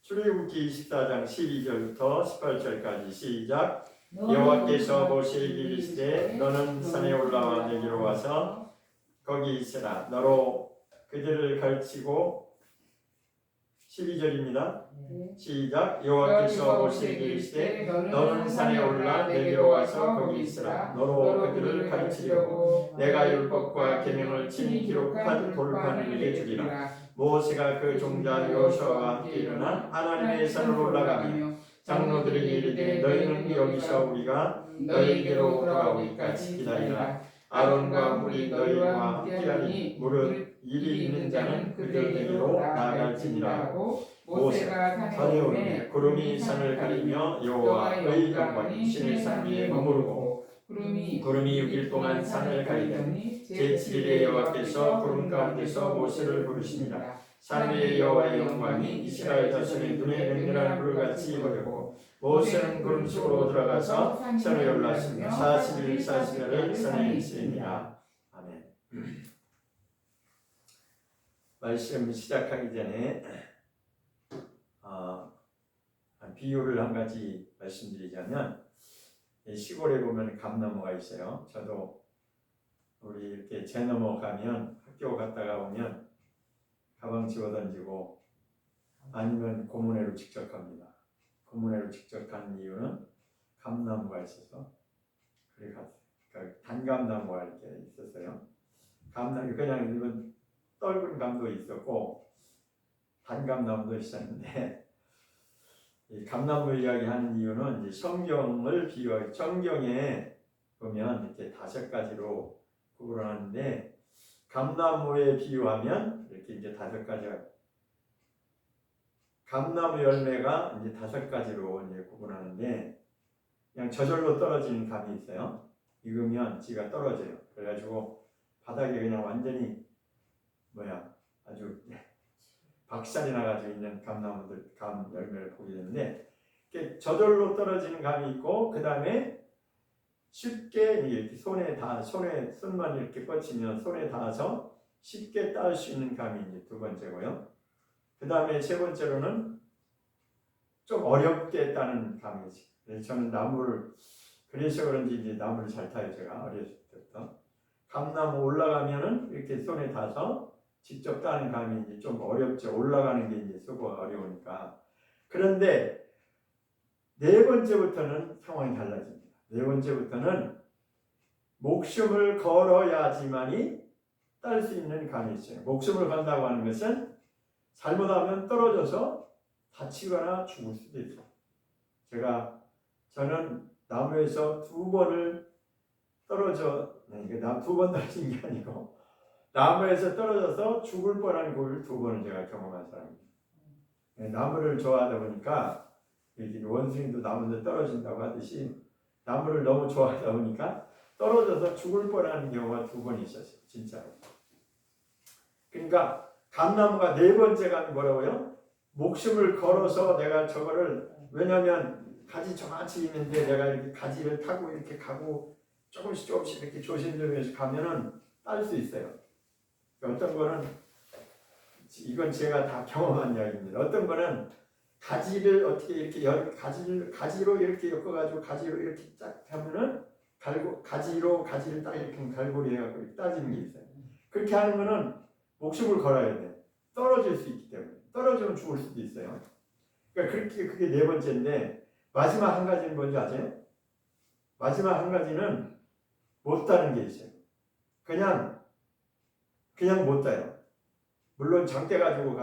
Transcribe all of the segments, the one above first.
출애굽기 24장 12절부터 18절까지 시작. 여호와께서 모세에게 이르시되 너는 산에 올라와 내게로 와서 거기 있으라. 너로 그들을 가르치고 12절입니다. 시작. 여호와께서 모세에게 이르시되 너는 산에 올라 내게로 와서 거기 있으라. 너로 그들을 가르치려고 내가 율법과 계명을 친히 기록한 돌판을 내게 주리라. 모세가 그 종자 여호수아와 함께 일어나 하나님의 산으로 올라가며 장로들에게 이르되 너희는 여기서 우리가 너희에게로 돌아오기까지 기다리라. 아론과 홀이 너희와 함께하니 무릇 일이 있는 자는 그들에게로 나아갈지니라 하고 모세가 산에 오르매 구름이 산을 가리며 여호와의 영광이 신의 산 위에 머무르고 구름이 6일 동안 산을 가리더니 제7일에 여호와께서 구름 가운데서 모세를 부르시니라. 산 위에 여호와의 영광이 이스라엘 자손의 눈에 맹렬한 불같이 보였고 모세는 구름 속으로 들어가서 산에 올랐으며 40일 40야를 산에 있으니라. 아멘. 말씀 시작하기 전에 비유를 한 가지 말씀드리자면, 시골에 보면 감나무가 있어요. 저도 우리 이렇게 제 넘어가면 학교 갔다가 오면 가방 집어 던지고 아니면 고문회로 직접 갑니다. 고문회로 직접 가는 이유는 감나무가 있어서 그래 갔어요. 그러니까 단감나무가 이렇게 있었어요. 감나무 그냥 이건 떫은 감도 있었고 단감나무도 있었는데, 이 감나무 이야기하는 이유는 이제 성경을 비유하기, 성경에 보면 이렇게 5가지로 구분하는데 감나무에 비유하면 이렇게 이제 5가지가, 감나무 열매가 이제 5가지로 이제 구분하는데, 그냥 저절로 떨어지는 감이 있어요. 익으면 지가 떨어져요. 그래가지고 바닥에 그냥 완전히 아주 박살이 나가지고 있는 감나무들, 감 열매를 보게 되는데, 이렇게 저절로 떨어지는 감이 있고, 그 다음에 쉽게 이렇게 손만 이렇게 뻗치면 손에 닿아서 쉽게 딸 수 있는 감이 이제 2번째고요. 그 다음에 3번째로는 좀 어렵게 따는 감이지. 그래서 저는 그래서 그런지 이제 나무를 잘 타요. 제가 어렸을 때부터. 감나무 올라가면은 이렇게 손에 닿아서 직접 따는 감이 이제 좀 어렵죠. 올라가는 게 이제 쓰고 어려우니까. 그런데 4번째부터는 상황이 달라집니다. 4번째부터는 목숨을 걸어야지만이 딸 수 있는 감이 있어요. 목숨을 건다고 하는 것은 잘못하면 떨어져서 다치거나 죽을 수도 있어요. 저는 나무에서 2번을 두 번 떨어진 게 아니고 나무에서 떨어져서 죽을 뻔한 고비를 2번을 제가 경험한 사람입니다. 나무를 좋아하다 보니까 원숭이도 나무에 떨어진다고 하듯이 나무를 너무 좋아하다 보니까 떨어져서 죽을 뻔한 경우가 2번 있었어요. 진짜로. 그러니까 감나무가 4번째 감이 뭐라고요? 목숨을 걸어서 내가 저거를, 왜냐하면 가지 저같이 있는데 내가 이렇게 가지를 타고 이렇게 가고 조금씩 이렇게 조심조심해서 가면은 딸 수 있어요. 어떤 거는, 이건 제가 다 경험한 이야기입니다. 어떤 거는 가지를 어떻게 이렇게 가지로 이렇게 엮어가지고 가지로 이렇게 쫙 하면은 가지를 딱 이렇게 갈고리 해가지고 따지는 게 있어요. 그렇게 하는 거는 목숨을 걸어야 돼. 떨어질 수 있기 때문에. 떨어지면 죽을 수도 있어요. 그러니까 그게 4번째인데, 마지막 한 가지는 뭔지 아세요? 마지막 한 가지는 못 따는 게 있어요. 그냥 못 따요. 물론 장대 가지고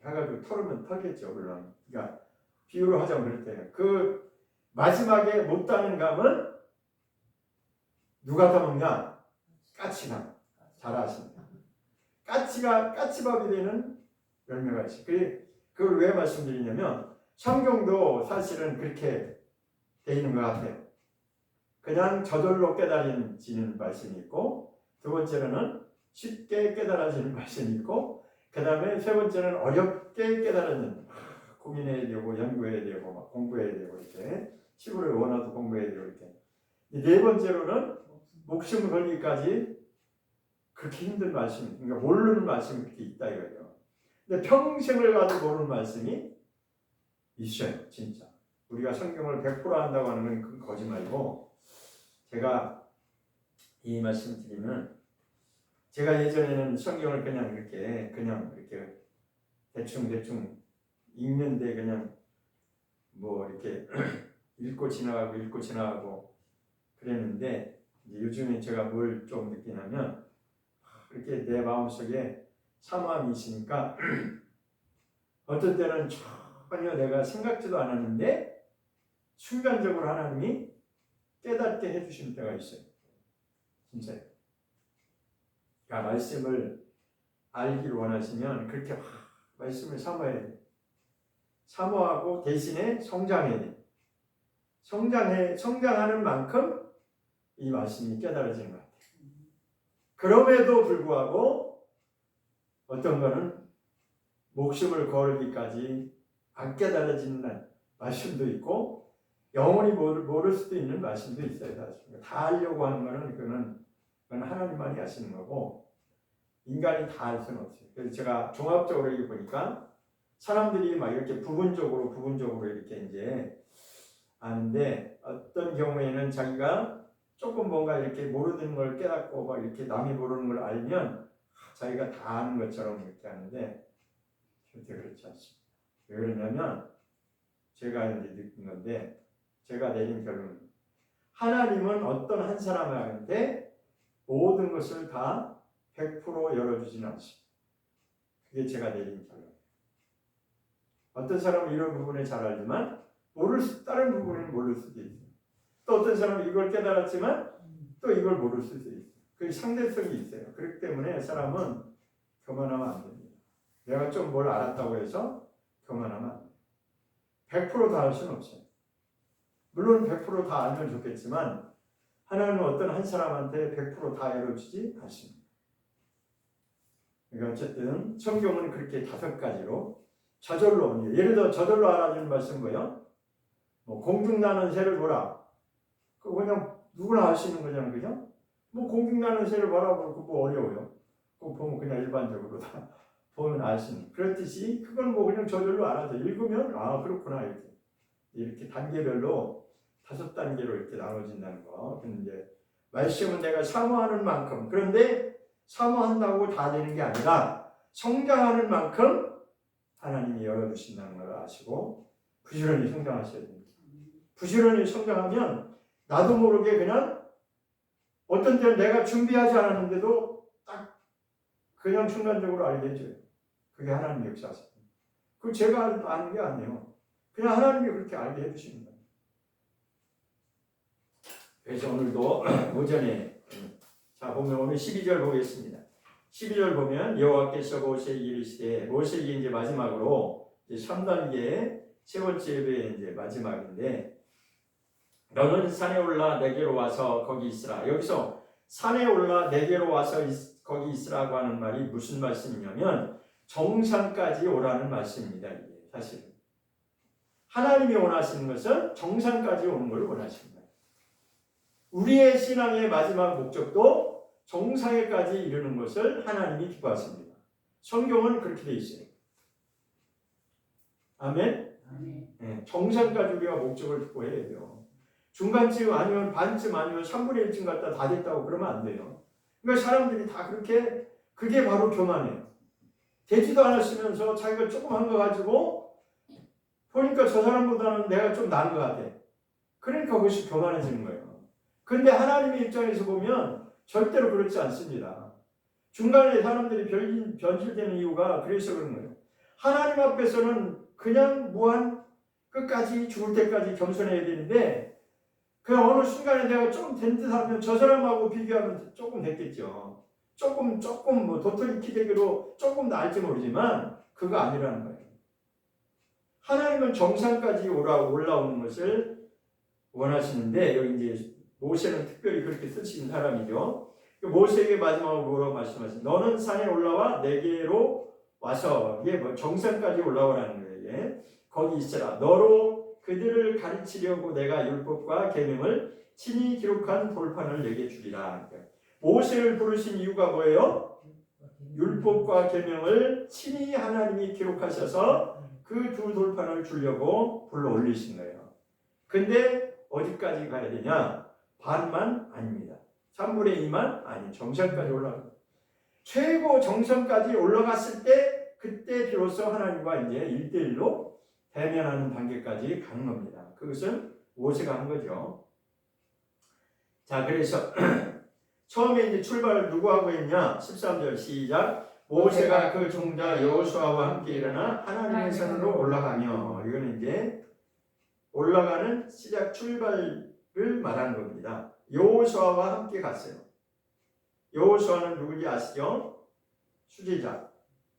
해가지고 털으면 털겠죠, 물론. 그러니까 비유로 하자면 그럴 때요. 그 마지막에 못 따는 감은 누가 따먹냐? 까치감. 잘 아십니다. 까치밥이 되는 열매가 있어요. 그걸 왜 말씀드리냐면, 성경도 사실은 그렇게 돼 있는 것 같아요. 그냥 저절로 깨달아지는 말씀이 있고, 2번째로는 쉽게 깨달아지는 말씀이 있고, 그 다음에 3번째는 어렵게 깨달아지는, 고민해야 되고 연구해야 되고 막 공부해야 되고 이렇게 시골의 원어도 공부해야 되고 이렇게. 4번째로는 목숨 걸기까지 그렇게 힘든 말씀, 그러니까 모르는 말씀이 그렇게 있다 이거죠. 근데 평생을 가도 모르는 말씀이 있어요. 진짜. 우리가 성경을 100% 한다고 하는 건 거짓말이고, 제가 이 말씀 드리면, 제가 예전에는 성경을 그냥 이렇게 대충 읽는데 그냥 뭐 이렇게 읽고 지나가고 그랬는데, 이제 요즘에 제가 뭘 좀 느끼냐면, 이렇게 내 마음속에 사모함이 있으니까 어떤 때는 전혀 내가 생각지도 않았는데 순간적으로 하나님이 깨닫게 해주시는 때가 있어요. 진짜요. 그러니까 말씀을 알기를 원하시면 그렇게 말씀을 사모해야 돼요. 사모하고 대신에 성장해야 돼요. 성장하는 만큼 이 말씀이 깨달아지는 것 같아요. 그럼에도 불구하고 어떤 거는 목숨을 걸기까지 안 깨달아지는 말씀도 있고 영원히 모를 수도 있는 말씀도 있어요. 다 알려고 하는 거는 그건 하나님만이 하시는 거고 인간이 다 알 수는 없어요. 그래서 제가 종합적으로 이렇게 보니까 사람들이 막 이렇게 부분적으로 이렇게 이제 아는데 어떤 경우에는 자기가 조금 뭔가 이렇게 모르는 걸 깨닫고 막 이렇게 남이 모르는 걸 알면 자기가 다 아는 것처럼 이렇게 하는데 절대 그렇지 않습니다. 왜 그러냐면 제가 이제 느낀 건데 제가 내린 결론은 하나님은 어떤 한 사람한테 모든 것을 다 100% 열어주지는 않습니다. 그게 제가 내린 결론. 어떤 사람은 이런 부분에 잘 알지만 다른 부분에는 모를 수도 있어요. 또 어떤 사람은 이걸 깨달았지만 또 이걸 모를 수도 있어요. 그 상대성이 있어요. 그렇기 때문에 사람은 교만하면 안 됩니다. 내가 좀 뭘 알았다고 해서 교만하면 안 돼요. 100%다 알 수는 없어요. 물론 100%다 알면 좋겠지만 하나님은 어떤 한 사람한테 100%다 열어주지 않습니다. 그러니까 어쨌든 성경은 그렇게 5가지로 저절로 옵니다. 예를 들어 저절로 알아주는 말씀 뭐예요? 뭐 공중나는 새를 보라. 그거 그냥 누구나 알 수 있는 거잖아요. 그죠? 뭐 공중나는 새를 보라고 그거 뭐 어려워요. 그거 보면 그냥 일반적으로 다 보면 알 수 있는. 그렇듯이 그건 뭐 그냥 저절로 알아서 읽으면 아 그렇구나 이렇게 단계별로 5단계로 이렇게 나눠진다는 거. 근데 이제 말씀은 내가 사모하는 만큼 그런데 사모한다고 다 되는 게 아니라 성장하는 만큼 하나님이 열어주신다는 걸 아시고 부지런히 성장하셔야 됩니다. 부지런히 성장하면 나도 모르게 그냥 어떤 때는 내가 준비하지 않았는데도 딱 그냥 순간적으로 알게 해줘요. 그게 하나님 역사세요. 그거 제가 아는 게 아니에요. 그냥 하나님이 그렇게 알게 해주시는 거예요. 그래서 오늘도 오전에 자 보면 오늘 12절 보겠습니다. 12절 보면 여호와께서 모세에게 이르시되 모세에게 이제 마지막으로 이제 3단계 세 번째 예배의 이제 마지막인데 너는 산에 올라 내게로 와서 거기 있으라. 여기서 산에 올라 내게로 와서 거기 있으라고 하는 말이 무슨 말씀이냐면 정상까지 오라는 말씀입니다. 이게 사실은 하나님이 원하시는 것은 정상까지 오는 걸 원하시는 거예요. 우리의 신앙의 마지막 목적도 정상에까지 이르는 것을 하나님이 기뻐하십니다. 성경은 그렇게 돼 있어요. 아멘? 네, 정상까지 우리가 목적을 듣고 해야 돼요. 중간쯤 아니면 반쯤 아니면 3분의 1쯤 갔다 다 됐다고 그러면 안 돼요. 그러니까 사람들이 다 그렇게 그게 바로 교만해요. 되지도 않았으면서 자기가 조금 한 거 가지고 보니까 저 사람보다는 내가 좀 나은 것 같아. 그러니까 그것이 교만해지는 거예요. 그런데 하나님의 입장에서 보면 절대로 그렇지 않습니다. 중간에 사람들이 변질되는 이유가 그래서 그런 거예요. 하나님 앞에서는 그냥 무한 끝까지 죽을 때까지 겸손해야 되는데 그 어느 순간에 내가 조금 된 듯 하면 저 사람하고 비교하면 조금 됐겠죠. 조금 뭐 도토리 키대기로 조금 나을지 모르지만 그거 아니라는 거예요. 하나님은 정상까지 올라오는 것을 원하시는데 여기 이제 모세는 특별히 그렇게 쓰신 사람이죠. 모세에게 마지막으로 뭐라고 말씀하신? 너는 산에 올라와 내게로 와서 이게 뭐 정상까지 올라오라는 거예요. 거기 있으라. 너로 그들을 가르치려고 내가 율법과 계명을 친히 기록한 돌판을 내게 주리라. 모세를 부르신 이유가 뭐예요? 율법과 계명을 친히 하나님이 기록하셔서 그 두 돌판을 주려고 불러 올리신 거예요. 근데 어디까지 가야 되냐? 반만 아닙니다. 3분의 2만 아니 정상까지 올라갑니다. 최고 정상까지 올라갔을 때 그때 비로소 하나님과 이제 1대1로 대면하는 단계까지 가는 겁니다. 그것은 모세가 한 거죠. 자, 그래서 처음에 이제 출발을 누구하고 했냐? 13절 시작. 모세가 그 종자 여호수아와 함께 일어나 하나님의 산으로 올라가며, 이거는 이제 올라가는 시작 출발을 말하는 겁니다. 여호수아와 함께 갔어요. 여호수아는 누구지 아시죠? 수제자,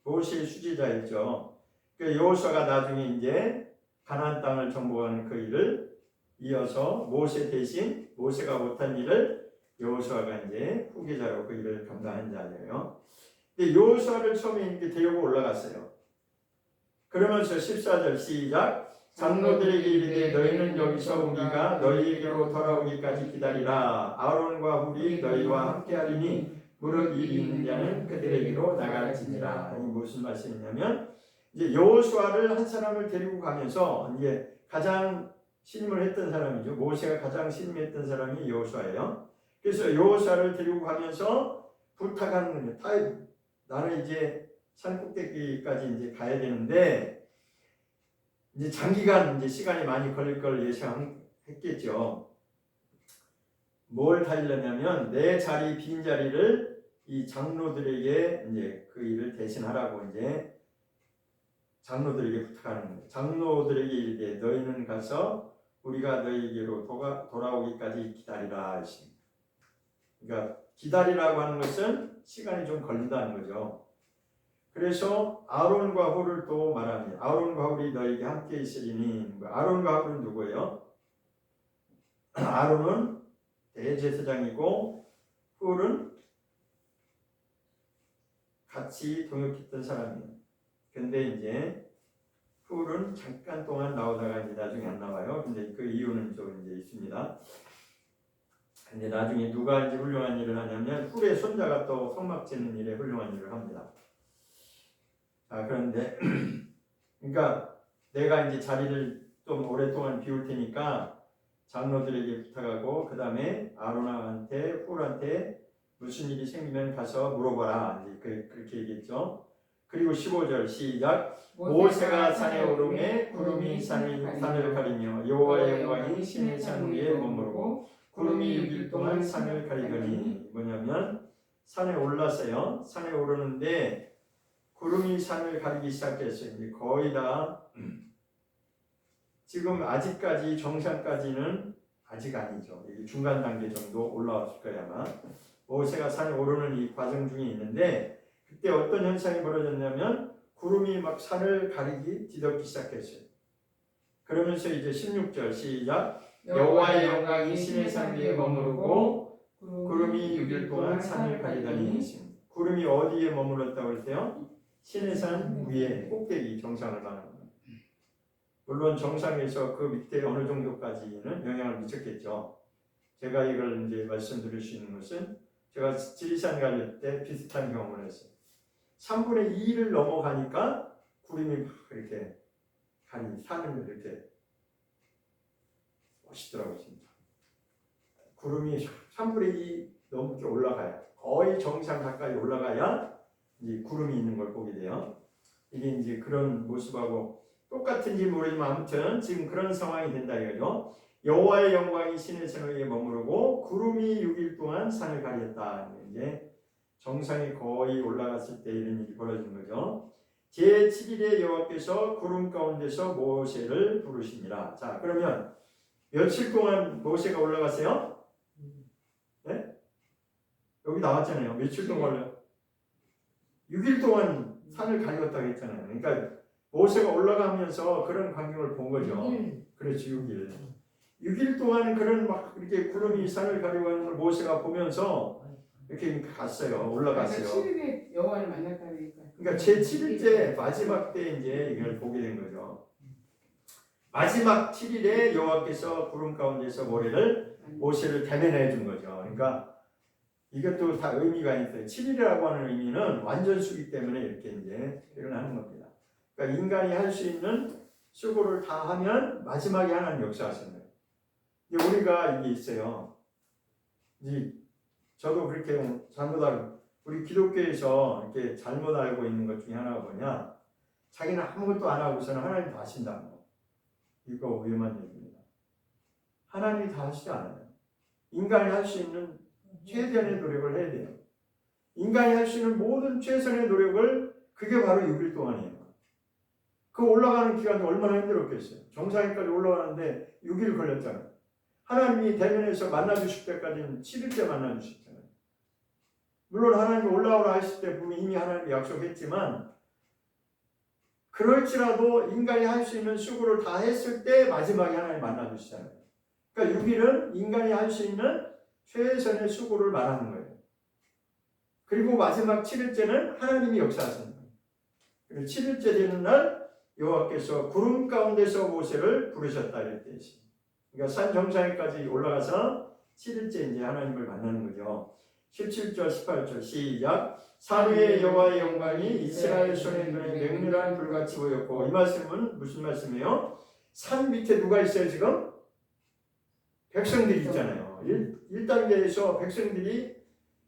모세의 수제자였죠. 그 여호수아가 나중에 이제 가나안 땅을 정복하는 그 일을 이어서 모세 대신 모세가 못한 일을 여호수아가 이제 후계자로 그 일을 감당한 자예요. 근데 여호수아를 처음에 이렇게 데리고 올라갔어요. 그러면서 14절 시작. 장로들에게 이르되 너희는 여기서 우리가 너희에게로 돌아오기까지 기다리라. 아론과 훌이 너희와 함께하리니 무릇 일이 있는 자는 그들에게로 나갈지니라. 이 무슨 말씀이냐면 이제 여호수아를 한 사람을 데리고 가면서 이제 가장 신임을 했던 사람이죠. 모세가 가장 신임했던 사람이 여호수아예요. 그래서 여호수아를 데리고 가면서 부탁하는 거예요. 나는 이제 산 꼭대기까지 이제 가야 되는데 이제 장기간 이제 시간이 많이 걸릴 걸 예상했겠죠. 뭘 달려냐면 내 자리 빈 자리를 이 장로들에게 이제 그 일을 대신하라고 이제 장로들에게 부탁하는 거예요. 장로들에게 이르되 너희는 가서 우리가 너희에게로 돌아오기까지 기다리라 하십니다. 그러니까 기다리라고 하는 것은 시간이 좀 걸린다는 거죠. 그래서 아론과 훌을 또 말합니다. 아론과 훌이 너희에게 함께 있으리니, 아론과 훌은 누구예요? 아론은 대제사장이고 훌은 같이 동역했던 사람이에요. 근데 이제 훌은 잠깐 동안 나오다가 이제 나중에 안 나와요. 근데 그 이유는 좀 이제 있습니다. 근데 나중에 누가 이제 훌륭한 일을 하냐면 훌의 손자가 또 성막 짓는 일에 훌륭한 일을 합니다. 그런데 그러니까 내가 이제 자리를 좀 오랫동안 비울 테니까 장로들에게 부탁하고 그 다음에 아론한테 훌한테 무슨 일이 생기면 가서 물어봐라. 이제 그렇게 얘기했죠. 그리고 15절 시작. 모세가 산에 오르매 구름이 산을 가리며 여호와의 영광이 신의 산 위에 머무르고 구름이 6일 동안 산을 가리더니, 뭐냐면 산에 올랐어요. 산에 오르는데 구름이 산을 가리기 시작했어요. 이제 거의 다 지금 아직까지 정상까지는 아직 아니죠. 중간 단계 정도 올라왔을 거야 아마. 모세가 산에 오르는 이 과정 중에 있는데 그때 어떤 현상이 벌어졌냐면 구름이 막 산을 가리기 뒤덮기 시작했어요. 그러면서 이제 16절 시작. 여호와의 영광이 신의 산 위에 머무르고 구름이 6일 동안 산을 가리더니, 구름이 어디에 머물렀다고 했어요? 신의 산 위에 꼭대기 정상을 말하는 거예요. 물론 정상에서 그 밑에 어느 정도까지는 영향을 미쳤겠죠. 제가 이걸 이제 말씀드릴 수 있는 것은 제가 지리산 갈 때 비슷한 경험을 했어요. 3분의 2를 넘어가니까 구름이 막 이렇게 산을 이렇게 멋있더라고요. 진짜. 구름이 3분의 2 넘게 올라가요. 거의 정상 가까이 올라가야 이제 구름이 있는 걸 보게 돼요. 이게 이제 그런 모습하고 똑같은지 모르지만 아무튼 지금 그런 상황이 된다 이거죠. 여호와의 영광이 신의 산 위에 머무르고 구름이 6일 동안 산을 가렸다. 이제 정상이 거의 올라갔을 때 이런 일이 벌어진 거죠. 제7일에 여호와께서 구름 가운데서 모세를 부르시니라. 자, 그러면 며칠 동안 모세가 올라갔어요? 네? 여기 나왔잖아요. 며칠 동안 올라? 6일 동안 산을 가리웠다고 했잖아요. 그러니까 모세가 올라가면서 그런 광경을 본 거죠. 6일. 그렇지, 6일. 6일 동안 그런 막 이렇게 구름이 산을 가리워하는 걸 모세가 보면서 이렇게 갔어요. 올라갔어요. 7일에 여호와를 만났다니까. 그러니까 제7일째 마지막 때 이제 이걸 보게 된 거죠. 마지막 7일에 여호와께서 구름 가운데서 모세를 대면해 준 거죠. 그러니까 이것도 다 의미가 있어요. 7일이라고 하는 의미는 완전수기 때문에 이렇게 이제 표현하는 겁니다. 그러니까 인간이 할 수 있는 수고를 다 하면 마지막에 하나님 역사하시는 거예요. 근데 우리가 이게 있어요. 이 저도 그렇게 잘못 알고 우리 기독교에서 이렇게 잘못 알고 있는 것 중에 하나가 뭐냐? 자기는 아무것도 안 하고서는 하나님 다 하신다. 이거 위험한 얘기입니다. 하나님이 다 하시지 않아요. 인간이 할 수 있는 최선의 노력을 해야 돼요. 인간이 할 수 있는 모든 최선의 노력을 그게 바로 6일 동안이에요. 그 올라가는 기간도 얼마나 힘들었겠어요. 정상에까지 올라가는데 6일 걸렸잖아요. 하나님이 대면에서 만나주실 때까지는 7일째 만나주셨잖아요. 물론 하나님이 올라오라 하실 때 이미 하나님이 약속했지만 그럴지라도 인간이 할 수 있는 수고를 다 했을 때 마지막에 하나님 만나주시잖아요. 그러니까 6일은 인간이 할 수 있는 최선의 수고를 말하는 거예요. 그리고 마지막 7일째는 하나님이 역사하시는 거예요. 그리고 7일째 되는 날 여호와께서 구름 가운데서 모세를 부르셨다 이랬대. 그러니까 산 정상에까지 올라가서 7일째 이제 하나님을 만나는 거죠. 17절 18절 시작. 산 위에 여호와의 영광이 이스라엘 손의 눈에 맹렬한 불같이 보였고, 이 말씀은 무슨 말씀이에요? 산 밑에 누가 있어요 지금? 백성들이 있잖아요. 1단계에서 백성들이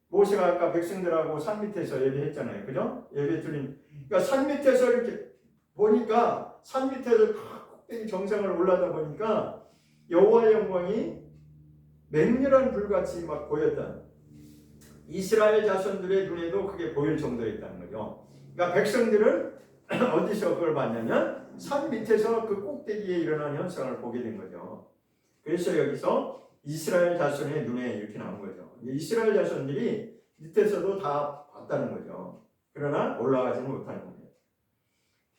모세가 아까 백성들하고 산 밑에서 예배했잖아요. 그죠? 예배 드린. 그러니까 산 밑에서 이렇게 보니까 산 밑에서 꼭대기 정상을 올라다 보니까 여호와의 영광이 맹렬한 불같이 막 보였다. 이스라엘 자손들의 눈에도 그게 보일 정도였다는 거죠. 그러니까 백성들은 어디서 그걸 봤냐면 산 밑에서 그 꼭대기에 일어난 현상을 보게 된 거죠. 그래서 여기서 이스라엘 자손의 눈에 이렇게 나온 거죠. 이스라엘 자손들이 밑에서도 다 봤다는 거죠. 그러나 올라가지는 못하는 거예요.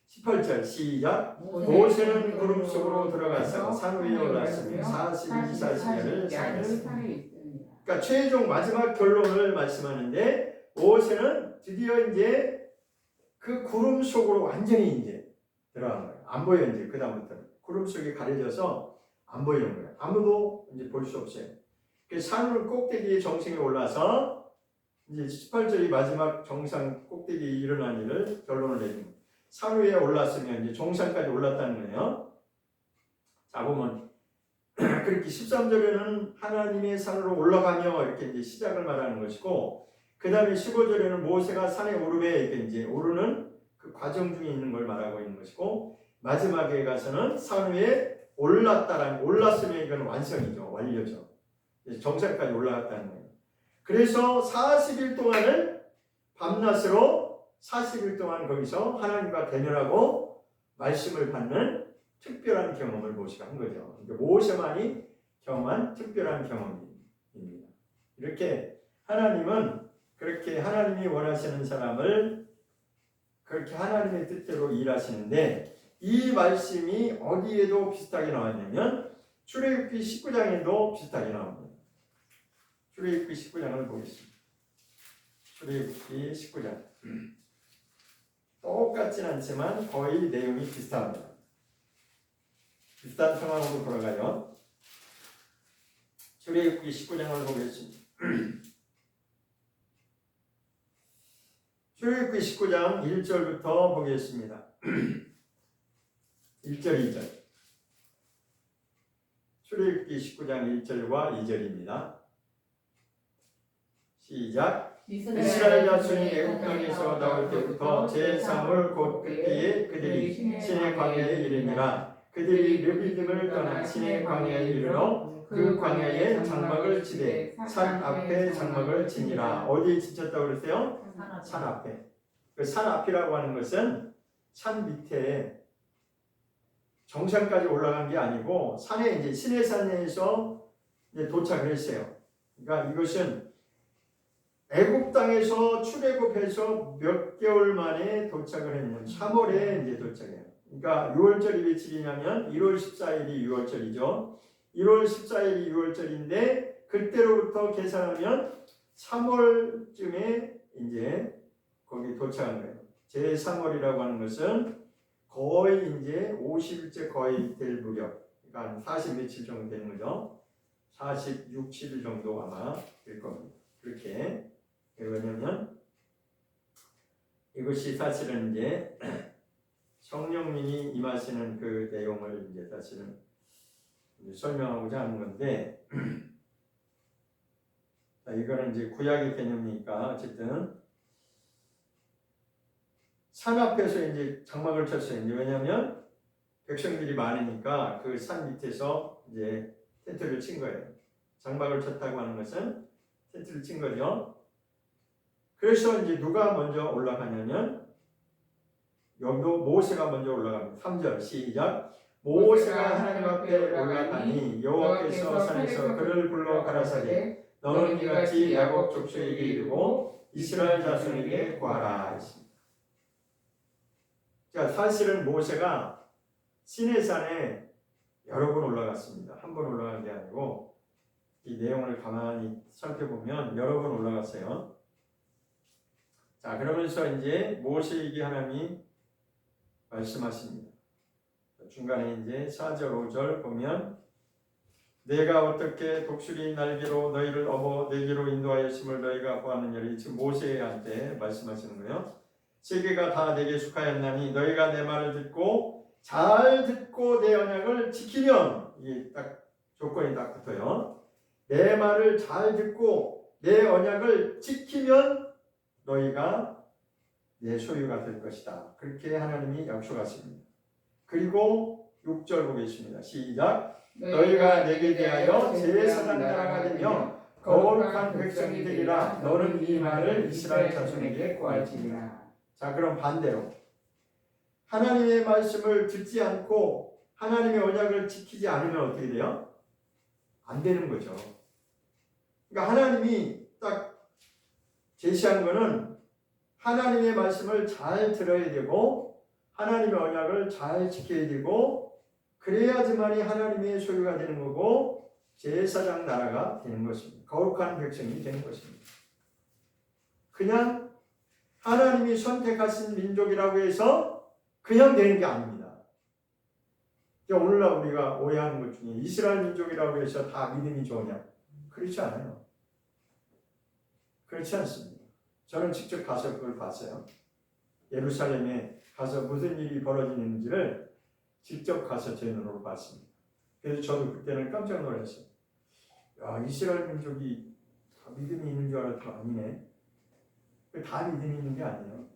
18절 시작. 모세는 구름 속으로 들어가서 산 위에 올랐으며 42, 40년을 산했습니다. 그러니까 최종 마지막 결론을 말씀하는데 모세는 드디어 이제 그 구름 속으로 완전히 이제 들어간 거예요. 안 보여 이제 그 다음부터는 구름 속에 가려져서 안 보이는 거예요. 아무도 이제 볼 수 없어요. 그 산 꼭대기에 정상에 올라서 이제 18절이 마지막 정상 꼭대기에 일어난 일을 결론을 내린 거예요. 산 위에 올랐으면 이제 정상까지 올랐다는 거예요. 자 보면 그렇게 13절에는 하나님의 산으로 올라가며 이렇게 이제 시작을 말하는 것이고, 그 다음에 15절에는 모세가 산에 오르매 이렇게 이제 오르는 그 과정 중에 있는 걸 말하고 있는 것이고, 마지막에 가서는 산 위에 올랐다라는, 올랐으면 이건 완성이죠. 완료죠. 정상까지 올라갔다는 거예요. 그래서 40일 동안을 밤낮으로 40일 동안 거기서 하나님과 대면하고 말씀을 받는 특별한 경험을 모세가 한 거죠. 그러니까 모세만이 경험한 특별한 경험입니다. 이렇게 하나님은 그렇게 하나님이 원하시는 사람을 그렇게 하나님의 뜻대로 일하시는데, 이 말씀이 어디에도 비슷하게 나왔냐면 출애굽기 19장에도 비슷하게 나옵니다. 출애굽기 19장을 보겠습니다. 출애굽기 19장 똑같진 않지만 거의 내용이 비슷합니다. 비슷한 상황으로 돌아가요. 출애굽기 19장을 보겠습니다. 출애굽기 19장 1절부터 보겠습니다. 1절 2절. 출애굽기 19장 1절과 2절입니다. 시작. 이스라엘 자손이 애굽 땅에서 나올 때부터 제3월 곧 그때에 그들이 신의 광야에 이르니라. 그들이 르비딤을 떠나 신의 광야에 이르러 그 광야에 장막을 치되 산 앞에 장막을 치니라. 어디에 지쳤다고 그랬어요? 산 앞에. 그 산 앞이라고 하는 것은 산 밑에 정상까지 올라간 게 아니고 산에 이제 시내산에서 이제 도착을 했어요. 그러니까 이것은 애굽 땅에서 출애굽해서 몇 개월 만에 도착을 했는 3월에 이제 도착해요. 그러니까 6월절이 며칠이냐면 1월 14일이 6월절이죠. 1월 14일이 6월절인데 그때로부터 계산하면 3월쯤에 이제 거기 도착한 거예요. 제3월이라고 하는 것은 거의 이제 50일째 거의 될 무렵, 그러니까 한 40 며칠 정도 되는 거죠. 46, 7일 정도 아마 될 겁니다. 그렇게. 왜냐면 이것이 사실은 이제 성령님이 임하시는 그 내용을 이제 다시는 이제 설명하고자 하는 건데, 자, 이거는 이제 구약의 개념이니까 어쨌든 산 앞에서 이제 장막을 쳤어요. 이제 왜냐하면 백성들이 많으니까 그 산 밑에서 이제 텐트를 친 거예요. 장막을 쳤다고 하는 것은 텐트를 친 거죠. 그래서 이제 누가 먼저 올라가냐면 여기도 모세가 먼저 올라갑니다. 3절 시작. 모세가 하나님 앞에 올라가니 여호와께서 산에서 그를 불러 가라사대 너는 이같이 야곱 족속에게 이르고 이스라엘 자손에게 구하라 했습니다. 자, 사실은 모세가 시내산에 여러 번 올라갔습니다. 한 번 올라간 게 아니고 이 내용을 가만히 살펴보면 여러 번 올라갔어요. 자, 그러면서 이제 모세에게 하나님이 말씀하십니다. 중간에 이제 4절, 5절 보면 내가 어떻게 독수리 날개로 너희를 업어 내게로 인도하였음을 너희가 보았느냐리. 지금 모세한테 말씀하시는 거예요. 세계가 다 내게 속하였나니 너희가 내 말을 듣고 잘 듣고 내 언약을 지키면, 이게 딱 조건이 딱 붙어요. 내 말을 잘 듣고 내 언약을 지키면 너희가 내 소유가 될 것이다. 그렇게 하나님이 약속하십니다. 그리고 6절 보겠습니다. 시작. 너희가 내게 대하여 제사장 나라가 되며 거룩한 백성이 되리라. 너는 이 말을 이스라엘 자손에게 구할지니라. 자, 그럼 반대로 하나님의 말씀을 듣지 않고 하나님의 언약을 지키지 않으면 어떻게 돼요? 안 되는 거죠. 그러니까 하나님이 딱 제시한 거는 하나님의 말씀을 잘 들어야 되고 하나님의 언약을 잘 지켜야 되고 그래야지만이 하나님의 소유가 되는 거고 제사장 나라가 되는 것입니다. 거룩한 백성이 되는 것입니다. 그냥 하나님이 선택하신 민족이라고 해서 그냥 되는 게 아닙니다. 오늘날 우리가 오해하는 것 중에 이스라엘 민족이라고 해서 다 믿음이 좋으냐? 그렇지 않아요. 그렇지 않습니다. 저는 직접 가서 그걸 봤어요. 예루살렘에 가서 무슨 일이 벌어지는지를 직접 가서 제 눈으로 봤습니다. 그래서 저도 그때는 깜짝 놀랐어요. 야, 이스라엘 민족이 다 믿음이 있는 줄 알았더니 아니네. 다 믿음이 있는 게 아니에요.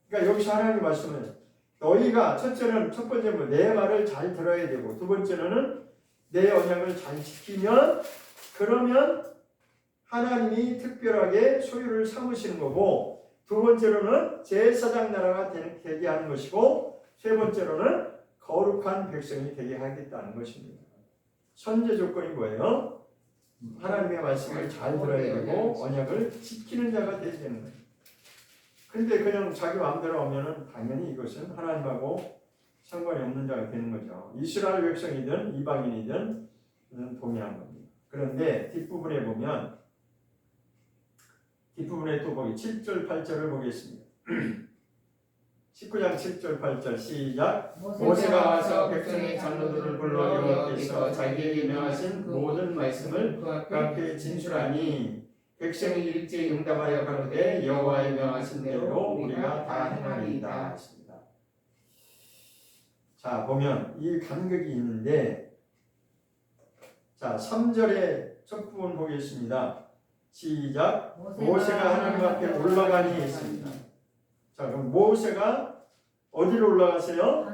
그러니까 여기서 하나님이 말씀을 너희가 첫 번째는 내 말을 잘 들어야 되고 두 번째는 내 언약을 잘 지키면 그러면 하나님이 특별하게 소유를 삼으시는 거고 두 번째로는 제사장 나라가 되게 하는 것이고 세 번째로는 거룩한 백성이 되게 하겠다는 것입니다. 선제 조건이 뭐예요? 하나님의 말씀을 잘 들어야 되고 언약을 지키는 자가 되어야 되는 거예요. 근데 그냥 자기 마음대로 하면은 당연히 이것은 하나님하고 상관이 없는 자가 되는 거죠. 이스라엘 백성이든 이방인이든 동일한 겁니다. 그런데 뒷부분에 보면 뒷부분에 또 보기 7절 8절을 보겠습니다. 19장 7절 8절 시작. 모세가 와서 백성의 장로들을 불러 여호와께서 자기에게 명하신 그 모든 말씀을 그 앞에 진술하니 백성이 일제히 응답하여 가로되 여호와의 명하신 대로 우리가 다 행하리이다 했습니다. 자, 보면 이 간격이 있는데 자 3절의 첫 부분 보겠습니다. 시작. 모세가 하나님 앞에 올라가니 했습니다. 자, 그럼 모세가 어디로 올라가세요?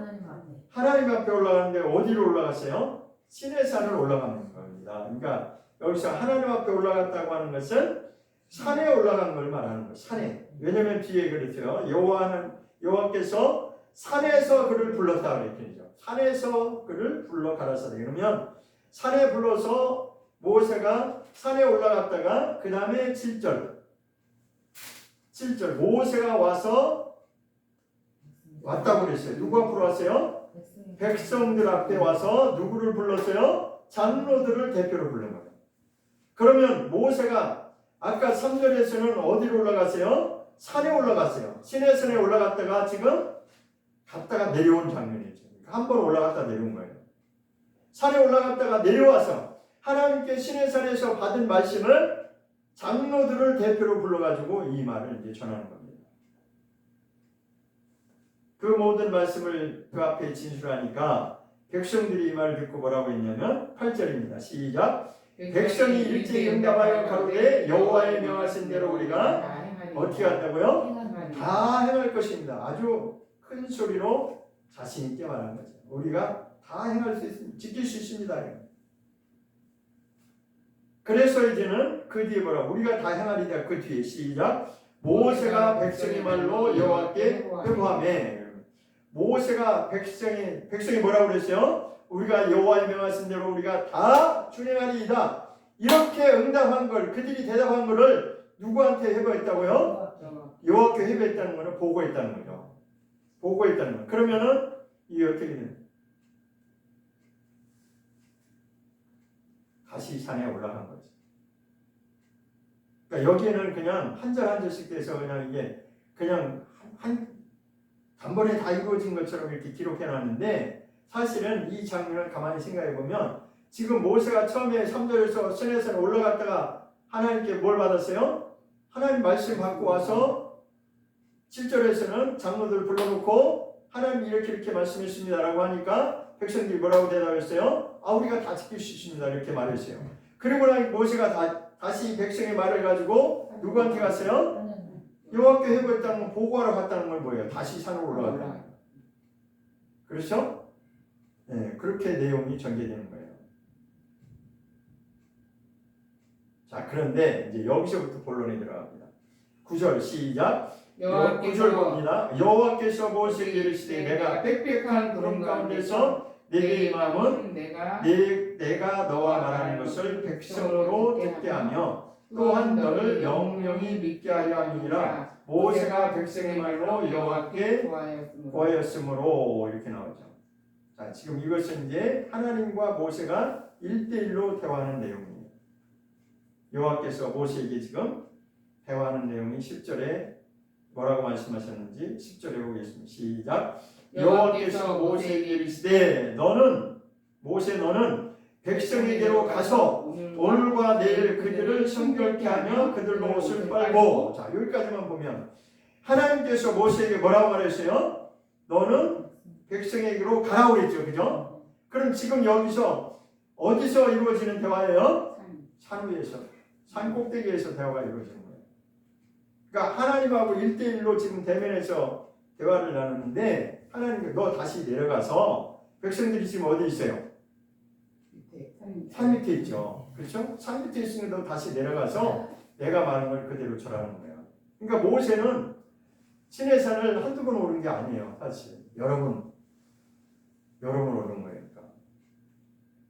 하나님 앞에 올라가는데 어디로 올라가세요? 시내산을 올라가는 겁니다. 그러니까 여기서 하나님 앞에 올라갔다고 하는 것은 산에 올라간 걸 말하는 거예요. 산에. 왜냐하면 뒤에 그랬죠. 여호와께서 산에서 그를 불렀다 그랬죠. 산에서 그를 불러 가라사대. 그러면 산에 불러서 모세가 산에 올라갔다가 그 다음에 7절 모세가 왔다고 그랬어요. 누구 앞으로 왔어요? 백성들 앞에 와서 누구를 불렀어요? 장로들을 대표로 부른 거예요. 그러면 모세가 아까 3절에서는 어디로 올라갔어요? 산에 올라갔어요. 시내산에 올라갔다가 지금 갔다가 내려온 장면이죠. 한 번 올라갔다 내려온 거예요. 산에 올라갔다가 내려와서 하나님께 시내산에서 받은 말씀을 장로들을 대표로 불러가지고 이 말을 이제 전하는 겁니다. 그 모든 말씀을 그 앞에 진술하니까 백성들이 이 말을 듣고 뭐라고 했냐면 8절입니다. 시작. 백성이 일제히 응답하여 가로되 여호와의 명하신 대로 우리가 어떻게 한다고요? 다 행할 것입니다. 아주 큰 소리로 자신 있게 말한 거죠. 우리가 다 행할 수 있습니다. 지킬 수 있습니다. 그래서 이제는 그 뒤에 뭐라 우리가 다 행하리다. 그 뒤에 시작. 모세가 백성의 말로 여호와께 회부하매. 모세가 백성이 뭐라고 그랬어요? 우리가 여호와의 명하신 대로 우리가 다 준행하리이다. 이렇게 응답한 걸 그들이 대답한 거를 누구한테 회부했다고요? 여호와께 회부했다는 거는 보고했다는 거죠. 보고했다는 거. 그러면은 이게 어떻게 되는? 다시 산에 올라간 거죠. 그러니까 여기에는 그냥 한 절 한 절씩 돼서 그냥 이게 그냥 단번에 다 이루어진 것처럼 이렇게 기록해 놨는데 사실은 이 장면을 가만히 생각해 보면 지금 모세가 처음에 3절에서 시내산에 올라갔다가 하나님께 뭘 받았어요? 하나님 말씀 받고 와서 7절에서는 장로들 불러놓고 하나님 이렇게 말씀했습니다라고 하니까 백성들이 뭐라고 대답했어요? 아 우리가 다 지킬 수 있습니다 이렇게 말했어요. 그리고 나니 모세가 다시 백성의 말을 가지고 누구한테 갔어요? 여호와께 회부했다는 건 보고하러 갔다는 건 뭐예요? 다시 산으로 올라갔다는 거예요. 그렇죠? 네, 그렇게 내용이 전개되는 거예요. 자, 그런데 이제 여기서부터 본론에 들어갑니다. 9절 시작. 9절 봅니다. 여호와께서 모세에게 이르시되 내가 빽빽한 구름 가운데서 내게 임함은 내가 너와 말하는 것을 백성으로 듣게 하며 또한 너를 영영히 믿게 하려 함이니라. 모세가 백성의 말로 여호와께 구하였으므로 이렇게 나오죠. 자, 지금 이것은 이제 하나님과 모세가 1대1로 대화하는 내용이에요. 여호와께서 모세에게 지금 대화하는 내용이 10절에 뭐라고 말씀하셨는지 10절에 보겠습니다. 시작. 여호와께서 모세에게 이르시되 너는 백성에게로 가서 오늘과 내일 그들을 성결케 하며 그들로 옷을 빨고. 자, 여기까지만 보면 하나님께서 모세에게 뭐라고 말했어요? 너는 백성에게로 가라고 그랬죠. 그죠? 그럼 지금 여기서 어디서 이루어지는 대화예요? 산 위에서, 산 꼭대기에서 대화가 이루어지는 거예요. 그러니까 하나님하고 1대1로 지금 대면에서 대화를 나누는데 하나님께 너 다시 내려가서 백성들이 지금 어디 있어요? 산 밑에 있죠. 그렇죠? 산 밑에 있으면 너 다시 내려가서 내가 말한 걸 그대로 절하는 거예요. 그러니까 모세는 시내산을 한두 번 오른 게 아니에요. 사실 여러 번 오른 거예요. 그러니까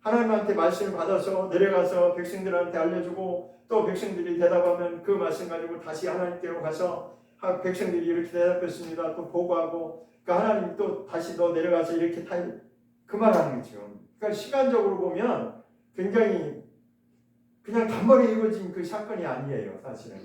하나님한테 말씀을 받아서 내려가서 백성들한테 알려주고 또 백성들이 대답하면 그 말씀 가지고 다시 하나님께로 가서 백성들이 이렇게 대답했습니다. 또 보고하고 그러니까 하나님 또 다시 너 내려가서 이렇게 그 말하는 거죠. 그러니까 시간적으로 보면 굉장히 그냥 단번에 이루어진 그 사건이 아니에요. 사실은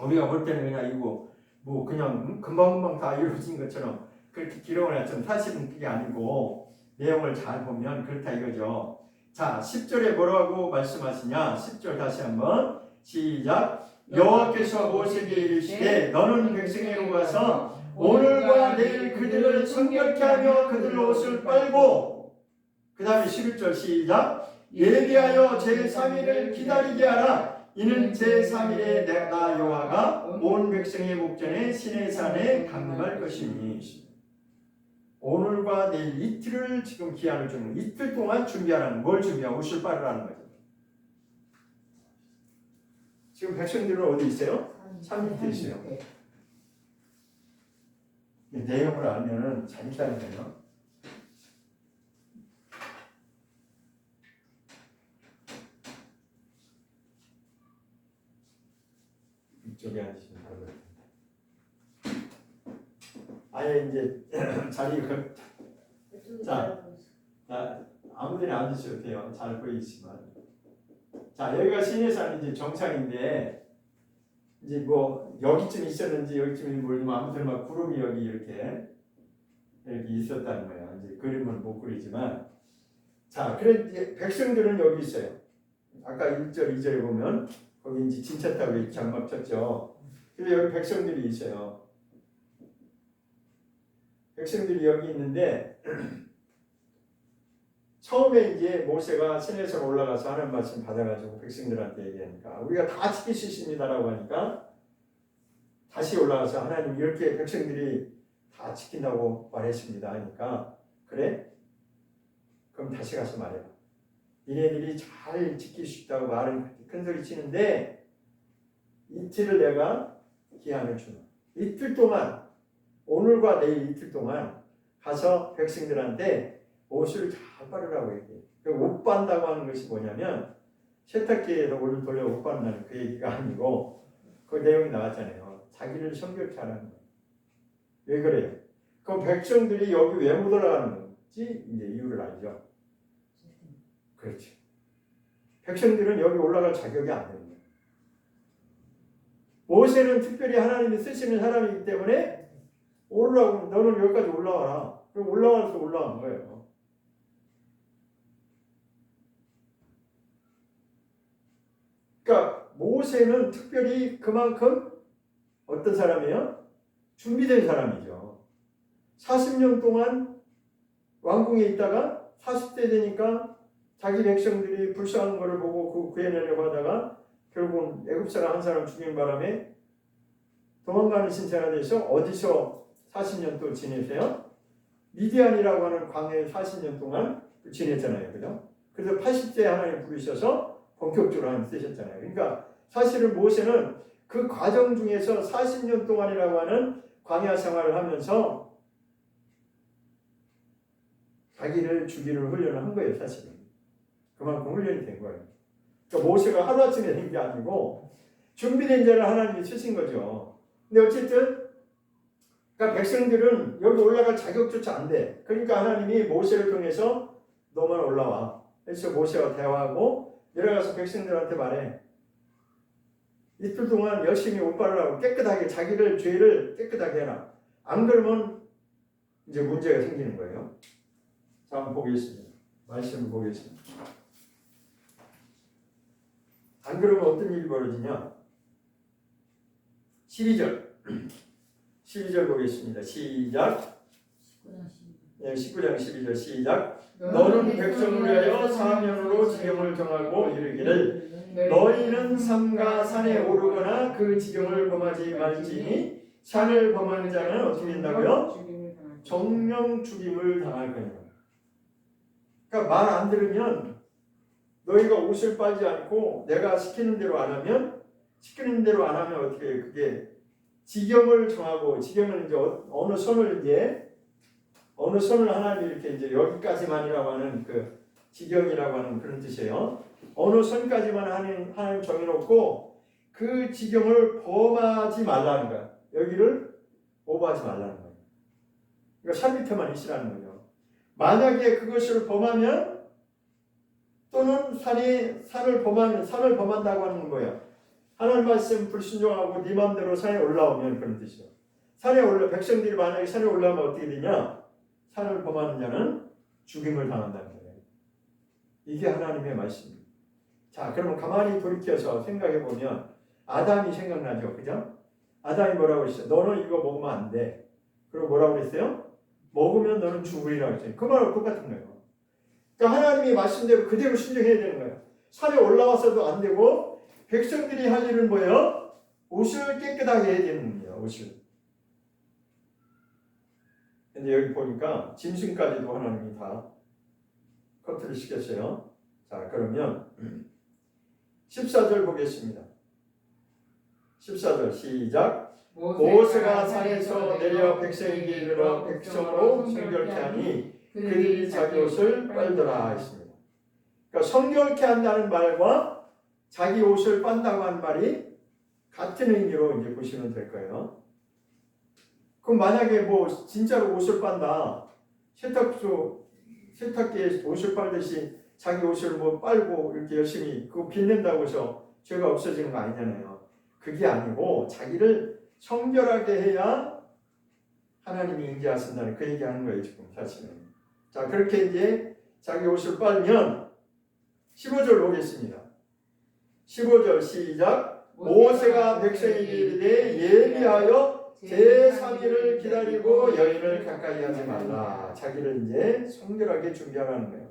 우리가 볼 때는 그냥 이거 뭐 그냥 금방금방 다 이루어진 것처럼 그렇게 기록을 했지만 사실은 그게 아니고 내용을 잘 보면 그렇다 이거죠. 자, 10절에 뭐라고 말씀하시냐? 10절 다시 한번 시작. 여호와께서 모세에게 이르시되 너는 백성에게로 가서 오늘과 내일 그들을 성결케 하며 그들로 옷을 빨고. 그 다음에 11절 시작. 예비하여 제3일을 기다리게 하라. 이는 제3일에 나 여호와가 온 백성의 목전에 시내산에 강림할 것이니. 오늘과 내일 이틀을 지금 기한을 주는 이틀 동안 준비하라는 뭘 준비하고 옷을 빨으라는 거죠. 지금 백성들은 어디 있어요? 산 밑에 있어요. 내용을 알면은 잘 있다는 거예요. 이쪽에 앉으시면 되고요. 아예 이제 자리 자, 아무데나 앉으셔도 돼요. 잘 보이시지만. 자, 여기가 시내산 이제 정상인데 이제 뭐 여기쯤 있었는지 여기쯤인지 모르지만 아무튼 막 구름이 여기 이렇게 있었다는 거예요. 이제 그림은 못 그리지만 자, 그래 이제 백성들은 여기 있어요. 아까 1절, 2절에 보면 거기 이제 진차 타고 장막 쳤죠. 근데 여기 백성들이 있어요. 백성들이 여기 있는데 처음에 이제 모세가 시내에서 올라가서 하나님 말씀 받아가지고 백성들한테 얘기하니까 우리가 다 지킬 수 있습니다라고 하니까 다시 올라가서 하나님 이렇게 백성들이 다 지킨다고 말했습니다 하니까 그래? 그럼 다시 가서 말해봐. 니네들이 잘 지킬 수 있다고 말은 큰 소리 치는데 이틀을 내가 기한을 주마. 이틀 동안 오늘과 내일 이틀 동안 가서 백성들한테 옷을 잘 빨으라고 얘기해. 옷 빤다고 하는 것이 뭐냐면 세탁기에서 옷을 돌려 옷 빤다는 그 얘기가 아니고 그 내용이 나왔잖아요. 자기를 성결케 하라는 거예요. 왜 그래요? 그럼 백성들이 여기 왜 못 올라가는 건지 이제 이유를 알죠. 그렇죠. 백성들은 여기 올라갈 자격이 안 되는 거예요. 모세는 특별히 하나님이 쓰시는 사람이기 때문에 올라오고 너는 여기까지 올라와라. 그럼 올라와서 올라온 거예요. 그러니까 모세는 특별히 그만큼 어떤 사람이에요? 준비된 사람이죠. 40년 동안 왕궁에 있다가 40대 되니까 자기 백성들이 불쌍한 것을 보고 구해내려고 하다가 결국은 애굽 사람 한 사람 죽인 바람에 도망가는 신세가 돼서 어디서 40년 또 지내세요? 미디안이라고 하는 광야에 40년 동안 지냈잖아요. 그죠? 그래서 80세 하나님 부르셔서 본격적으로 하나님 쓰셨잖아요. 그러니까 사실은 모세는 그 과정 중에서 40년 동안이라고 하는 광야 생활을 하면서 자기를 죽이는 훈련을 한 거예요. 사실은. 그만큼 훈련이 된 거예요. 그러니까 모세가 하루아침에 된 게 아니고 준비된 자를 하나님이 쓰신 거죠. 근데 어쨌든 그러니까 백성들은 여기 올라갈 자격조차 안 돼. 그러니까 하나님이 모세를 통해서 너만 올라와. 그래서 모세와 대화하고 내려가서 백성들한테 말해. 이틀 동안 열심히 옷 바르라고 깨끗하게 자기를 죄를 깨끗하게 해라. 안 그러면 이제 문제가 생기는 거예요. 자, 한번 보겠습니다. 말씀을 보겠습니다. 안 그러면 어떤 일이 벌어지냐? 12절. 12절 보겠습니다. 시작. 19장 12절 시작. 너는 백성을 위하여 사명으로 지경을 정하고 이르기를 너희는 삼가 산에 오르거나 그 지경을 범하지 말지니 산을 범하는 자는 어떻게 된다고요? 정령 죽임을 당할 거니라. 그러니까 말 안 들으면 너희가 옷을 빨지 않고 내가 시키는 대로 안 하면 어떻게 해요? 그게 지경을 정하고 지경은 이제 어느 선을 하나님이 이렇게 이제 여기까지만이라고 하는 그 지경이라고 하는 그런 뜻이에요. 어느 선까지만 하나님 정해놓고 그 지경을 범하지 말라는 거야. 여기를 오버하지 말라는 거예요. 그러니까 산 밑에만 있으라는 거죠. 만약에 그것을 범하면 또는 산을 범한다고 하는 거예요. 하나님 말씀 불순종하고 네 마음대로 산에 올라오면 그런 뜻이죠. 백성들이 만약에 산에 올라오면 어떻게 되냐? 산을 범하는 자는 죽임을 당한다는 거예요. 이게 하나님의 말씀입니다. 자, 그러면 가만히 돌이켜서 생각해 보면 아담이 생각나죠, 그죠? 아담이 뭐라고 했어요? 너는 이거 먹으면 안 돼. 그리고 뭐라고 그랬어요? 먹으면 너는 죽으리라고 했어요. 그 말하고 똑같은 거예요. 그러니까 하나님이 말씀대로 그대로 순종해야 되는 거예요. 산에 올라와서도 안 되고 백성들이 할 일은 뭐예요? 옷을 깨끗하게 해야 되는 거예요. 옷을. 근데 여기 보니까 짐승까지도 하나님이 다 커트를 시켰어요. 자, 그러면 14절 보겠습니다. 14절 시작. 모세가 산에서 내려 백성에게 이르러 백성으로 성결케 하니 그들이 자기 옷을 빨더라 했습니다. 그러니까 성결케 한다는 말과 자기 옷을 빤다고 하는 말이 같은 의미로 이제 보시면 될 거예요. 그럼 만약에 뭐 진짜로 옷을 빤다, 세탁기에 옷을 빨듯이 자기 옷을 뭐 빨고 이렇게 열심히 그거 빛낸다고 해서 죄가 없어지는 거 아니잖아요. 그게 아니고 자기를 성결하게 해야 하나님이 인정하신다는 그 얘기하는 거예요 지금 사실은. 자, 그렇게 이제 자기 옷을 빨면 15절 보겠습니다. 15절 시작. 모세가 백성에게 이르되 예비하여 제3일을 기다리고 여인을 가까이 하지 말라. 자기를 이제 성결하게 준비하라는 거예요.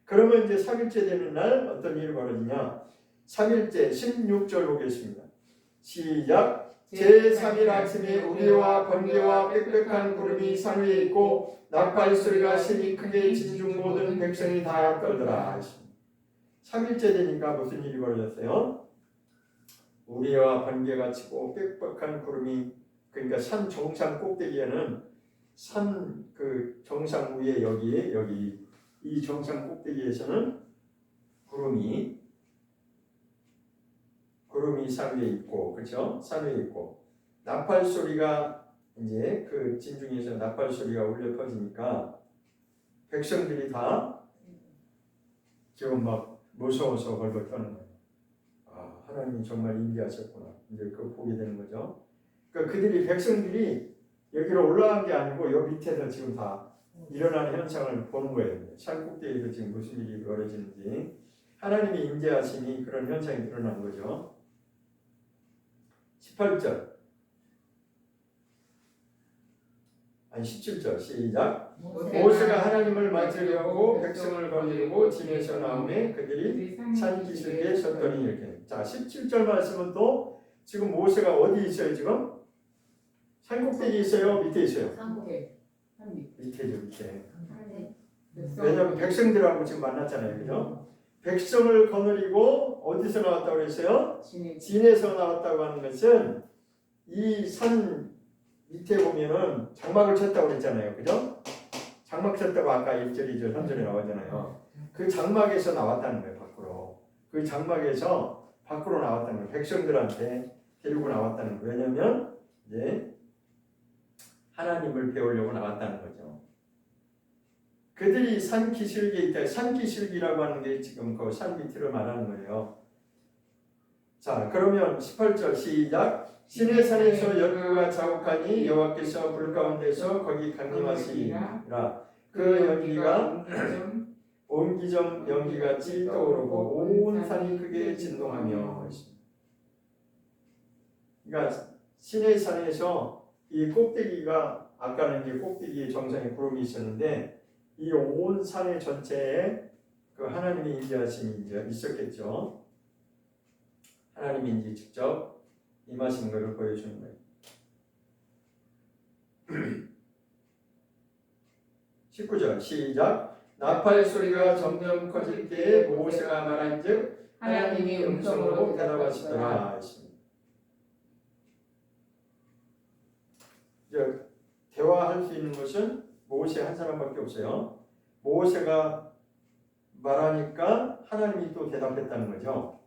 그러면 이제 3일째 되는 날 어떤 일이 벌어지냐? 3일째 16절 보겠습니다. 시작. 제3일 아침에 우리와 번개와 빽빽한 구름이 산 위에 있고 나팔 소리가 심히 크게 진중 모든 백성이 다 떨더라. 3일째 되니까 무슨 일이 벌어졌어요? 우리와 번개가 치고 빽빽한 구름이, 그러니까 산 정상 꼭대기에는 산 그 정상 위에 여기 이 정상 꼭대기에서는 구름이 산 위에 있고, 그렇죠? 산 위에 있고 나팔 소리가 이제 그 진중에서 나팔 소리가 울려 퍼지니까 백성들이 다 지금 막 무서워서 벌벌 떠는 거예요. 아, 하나님이 정말 인자하셨구나. 이제 그거 보게 되는 거죠. 그러니까 백성들이 여기로 올라간 게 아니고 여기 밑에서 지금 다 일어나는 현상을 보는 거예요. 산 꼭대기에서 지금 무슨 일이 벌어지는지 하나님이 인자하시니 그런 현상이 드러난 거죠. 18절 아니 17절 시작. 모세가 하나님을 맞으려고 백성을 거느리고 진에서 나오매 그들이 산 기슭에 섰더니 이렇게. 자 17절 말씀은 또 지금 모세가 어디 있어요 지금? 산 꼭대기 있어요? 밑에 있어요? 밑에죠 밑에. 왜냐하면 백성들하고 지금 만났잖아요, 그죠? 백성을 거느리고 어디서 나왔다고 그랬어요? 진에서 나왔다고 하는 것은 이 산 밑에 보면은 장막을 쳤다고 그랬잖아요, 그죠? 장막 쳤다고 아까 1절, 2절, 3절에 나오잖아요. 그 장막에서 나왔다는 거예요, 밖으로. 그 장막에서 밖으로 나왔다는 거예요. 백성들한테 데리고 나왔다는 거예요. 왜냐하면 이제 하나님을 배우려고 나왔다는 거죠. 그들이 산 기슭에 있다. 산 기슭이라고 하는 게 지금 그 산 밑을 말하는 거예요. 자, 그러면 18절 시작. 시내산에서 연기가 자욱하니 여호와께서 불 가운데서 거기 강림하시니라. 그 연기가 옹기정 연기같이 떠오르고 온 산이 크게 진동하며. 그러니까 시내산에서 이 꼭대기가 아까는 이제 꼭대기 정상에 구름이 있었는데 이 온 산의 전체에 그 하나님의 인자하심이 이제 있었겠죠. 하나님이 이제 직접 임하신 것을 보여주는 거예요. 19절 시작. 나팔 소리가 점점 커질 때에 모세가 말한즉 하나님이 음성으로 대답하시더라. 이제 대화할 수 있는 것은 모세 한 사람밖에 없어요. 모세가 말하니까 하나님이 또 대답했다는 거죠.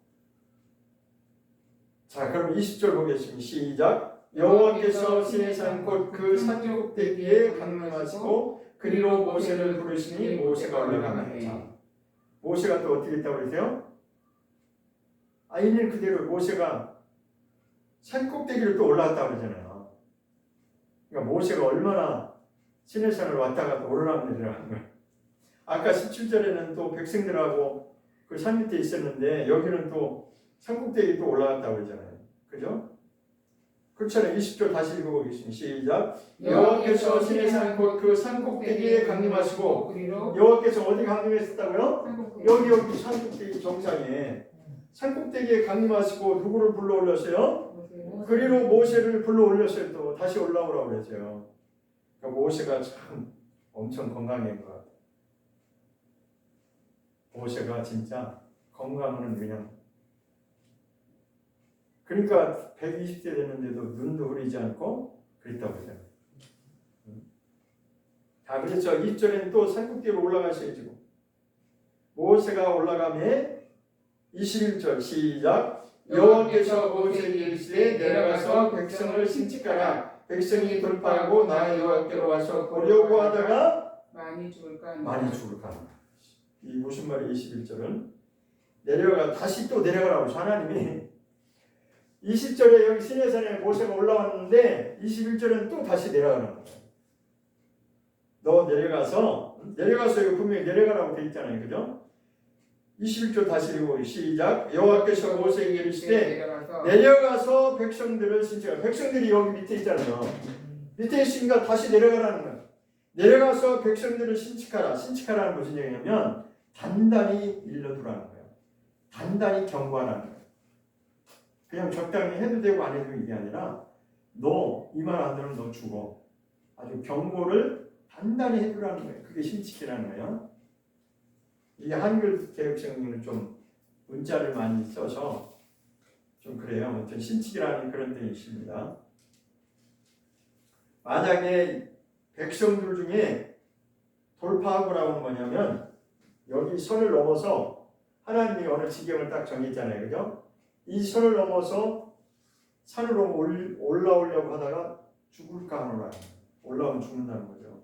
자, 그럼 20절 보겠습니다. 시작. 여호와께서 시내산 곧 그 산 꼭대기에 강림하시고 그리로 모세를 부르시니 모세가 올라가매. 자, 모세가 또 어떻게 했다고 그러세요? 있는 그대로 모세가 산 꼭대기를 또 올라갔다고 그러잖아요. 그러니까 모세가 얼마나 시내산을 왔다 갔다 올라가는 거예요. 아까 17절에는 또 백성들하고 그 산 밑에 있었는데 여기는 또 산 꼭대기 또 올라갔다고 그러잖아요. 그죠? 그렇잖아요. 20절 다시 읽어보겠습니다. 시작. 여호와께서 시내산 곧 그 산 꼭대기에 강림하시고 여호와께서 어디 강림했었다고요? 여기 산 꼭대기 정상에 산 꼭대기에 강림하시고 누구를 불러 올렸어요? 그리로 모세를 불러 올렸어요. 또 다시 올라오라고 그랬어요. 그러니까 모세가 참 엄청 건강한 것 같아요. 모세가 진짜 건강은 그냥 그러니까 120세 됐는데도 눈도 흐리지 않고 그랬다고 그러잖아요. 자, 그래서 2절에는 또 산꼭대기로 올라가셔야지. 모세가 올라가매 21절 시작. 여호와께서 모세에게 이르시되 내려가서 백성을 심칙하라. 백성이 돌파하고 나 여호와께로 와서 보려고 하다가 많이 죽을까? 이 무슨 말이에요? 21절은 내려가 다시 또 내려가라고 하나님이 20절에 여기 시내산에 모세가 올라왔는데 21절은 또 다시 내려가는 거예요. 너 내려가서 여기 분명히 내려가라고 돼 있잖아요. 그죠? 21절 다시 읽고 시작. 여호와께서 모세에게 이르시되 내려가서 내려가서 백성들을 신치라. 백성들이 여기 밑에 있잖아요. 밑에 있으니까 다시 내려가라는 거야. 내려가서 백성들을 신칙하라. 신칙하라는 무슨 얘기냐면 단단히 일러두라는 거예요. 단단히 경고하라는 거예요. 그냥 적당히 해도 되고 안 해도 이게 아니라 너 이 말 안 들으면 너 죽어. 아주 경고를 단단히 해두라는 거예요. 그게 신칙이라는 거예요. 이게 한글 개혁성경은 좀 문자를 많이 써서 좀 그래요. 아무튼 신칙이라는 그런 뜻이 있습니다. 만약에 백성들 중에 돌파하고라고는 뭐냐면 여기 선을 넘어서 하나님이 어느 지경을 딱 정했잖아요. 그죠? 이 선을 넘어서 산으로 올라오려고 하다가 죽을까 하노라. 올라오면 죽는다는 거죠.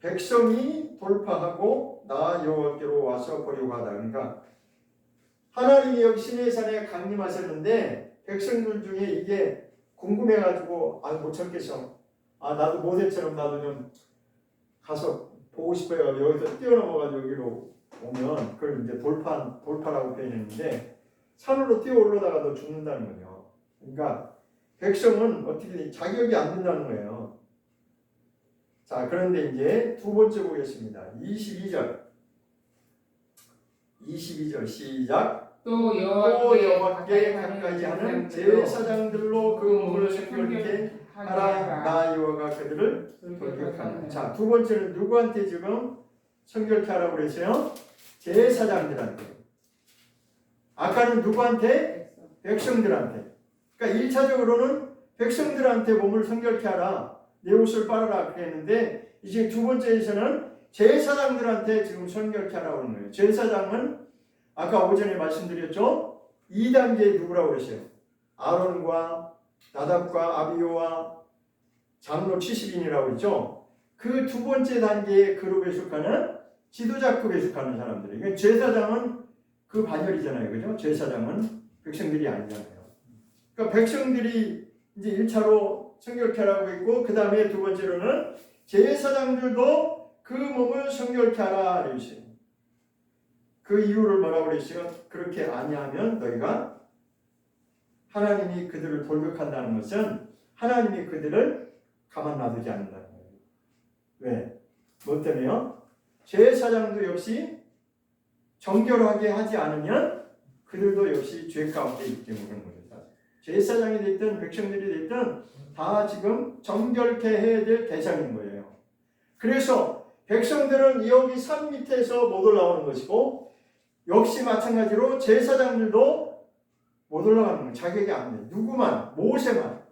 백성이 돌파하고 나 여호와께로 와서 보려고 하다. 그러니까 하나님이 여기 시내산에 강림하셨는데 백성들 중에 이게 궁금해가지고 못 참겠어. 나도 모세처럼 나도 좀 가서 보고 싶어요. 여기서 뛰어넘어가지고 여기로 오면 그걸 이제 돌파라고 표현했는데 산으로 뛰어 올라다가도 죽는다는 거죠. 그러니까 백성은 어떻게 자격이 안 된다는 거예요. 자, 그런데 이제 두 번째 보겠습니다. 22절 시작. 또 여호와께 가까이 하는 제사장들로 그 몸을 성결케 하라. 나 여호와가 그들을 돌격하라. 자, 두 번째는 누구한테 지금 성결케 하라고 그랬어요? 제사장들한테. 아까는 누구한테? 백성들한테. 그러니까 1차적으로는 백성들한테 몸을 성결케 하라. 내 옷을 빨아라 그랬는데 이제 두 번째에서는 제사장들한테 지금 성결케 하라고 하는 거예요. 제사장은 아까 오전에 말씀드렸죠? 2단계에 누구라고 그랬어요? 아론과 나답과 아비오와 장로 70인이라고 했죠? 그 두 번째 단계의 그룹에 속하는 지도자급에 속하는 사람들이에요. 그러니까 제사장은 그 반열이잖아요. 그죠? 제사장은 백성들이 아니잖아요. 그러니까 백성들이 이제 1차로 성결케 하라고 했고 그 다음에 두 번째로는 제사장들도 그 몸을 성결케 하라 그랬어요. 그 이유를 뭐라고 그랬어요? 그렇게 아니하면 너희가 하나님이 그들을 돌격한다는 것은 하나님이 그들을 가만 놔두지 않는다는 거예요. 왜? 뭐 때문에요? 제사장도 역시 정결하게 하지 않으면 그들도 역시 죄 가운데 있기 때문에 그런 거죠. 제사장이 됐든 백성들이 됐든 다 지금 정결케 해야 될 대상인 거예요. 그래서 백성들은 여기 산 밑에서 못 올라오는 것이고 역시 마찬가지로 제사장들도 못 올라가는 거예요. 자격이 안 돼. 누구만? 모세만.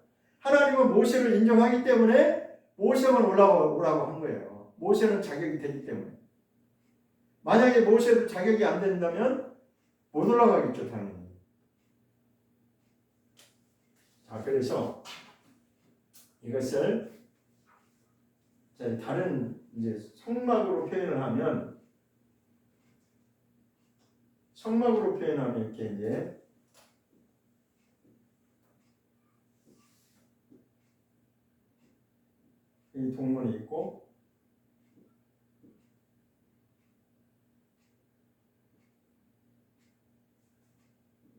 하나님은 모세를 인정하기 때문에 모세만 올라오라고 한 거예요. 모세는 자격이 되기 때문에. 만약에 모세도 자격이 안 된다면 못 올라가겠죠, 당연히. 자, 그래서 이것을 다른 이제 성막으로 표현을 하면 이렇게 이제 이 동문이 있고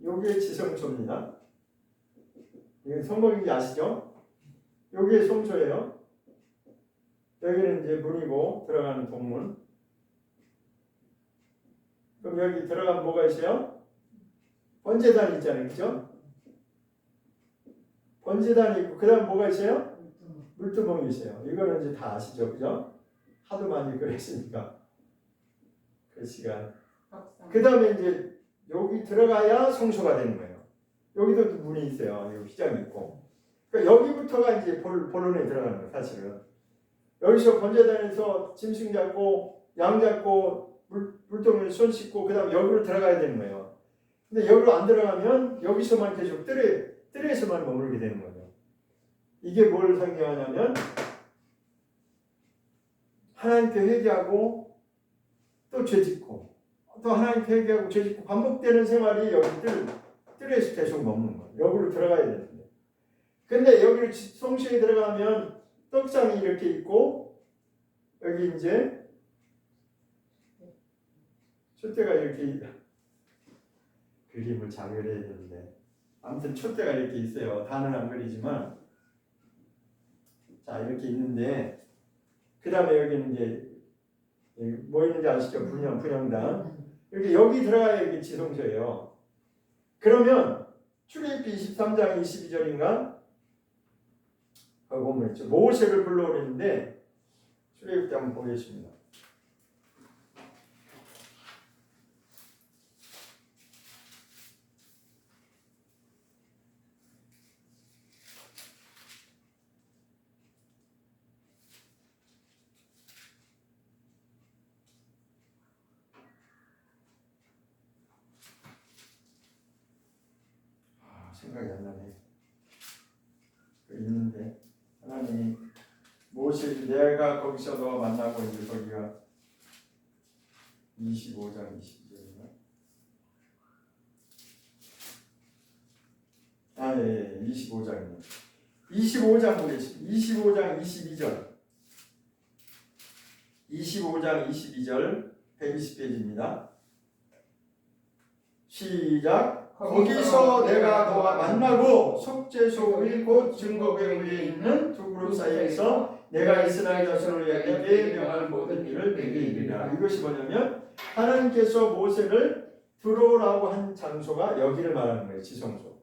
요게 지성소입니다. 이게 성막인지 아시죠? 요게 성소예요. 여기는 이제 문이고 들어가는 동문. 그럼 여기 들어가면 뭐가 있어요? 번제단이 있잖아요. 그죠? 번제단이 있고 그 다음 뭐가 있어요? 물두멍이 있어요. 이거는 이제 다 아시죠? 그죠? 하도 많이 그랬으니까 그 시간. 그 다음에 이제 여기 들어가야 성소가 되는 거예요. 여기도 또 문이 있어요. 여기 휘장이 있고. 그러니까 여기부터가 이제 본론에 들어가는 거예요. 사실은. 여기서 번제단에서 짐승 잡고 양 잡고 물동을 손 씻고 그 다음 여기로 들어가야 되는 거예요. 근데 여기로 안 들어가면 여기서만 계속 뜰에서만 머물게 되는 거죠. 이게 뭘 상징하냐면 하나님께 회개하고 또 죄짓고 또 하나님께 회개하고 죄짓고 반복되는 생활이 여기 뜰에서 계속 머무는 거예요. 여기로 들어가야 되는데. 근데 여기로 성소에 들어가면 떡상이 이렇게 있고 여기 이제 촛대가 이렇게 그림을 잘 그려야 되는데 아무튼 촛대가 이렇게 있어요. 다는 안 그리지만 자 이렇게 있는데 그 다음에 여기는 이제 뭐 있는지 아시죠? 분영당 이렇게 여기 들어가야 이게 지성소예요. 그러면 출애굽기 23장 22절인가 거기 보면 있죠. 모세를 불러오랬는데 출애굽기 한번 보겠습니다. 생각이 안 나네. 있는데 하나님이 모세 내가 거기서 너 만나고 이제 거기가 25장 22절인가? 예, 25장이네. 25장 보겠습니다. 25장 22절. 25장 22절 120페이지입니다. 시작. 거기서 내가 너와 만나고 속죄소 위 곧 증거궤 위에 있는 두 그룹 사이에서 내가 이스라엘 자손을 내게 명할 모든 일을 내게 이르리라. 이것이 뭐냐면 하나님께서 모세를 들어오라고 한 장소가 여기를 말하는 거예요. 지성소.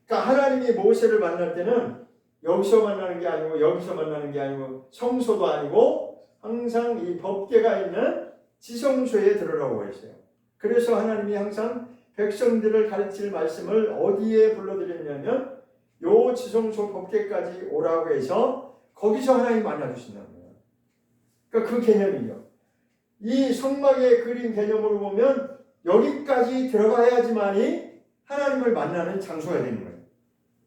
그러니까 하나님이 모세를 만날 때는 여기서 만나는 게 아니고 여기서 만나는 게 아니고 성소도 아니고 항상 이 법궤가 있는 지성소에 들어오라고 했어요. 그래서 하나님이 항상 백성들을 가르칠 말씀을 어디에 불러드렸냐면 요 지성소 법궤까지 오라고 해서 거기서 하나님 만나주신다는 거예요. 그러니까 그 개념이요. 이 성막의 그림 개념으로 보면 여기까지 들어가야지만이 하나님을 만나는 장소가 되는 거예요.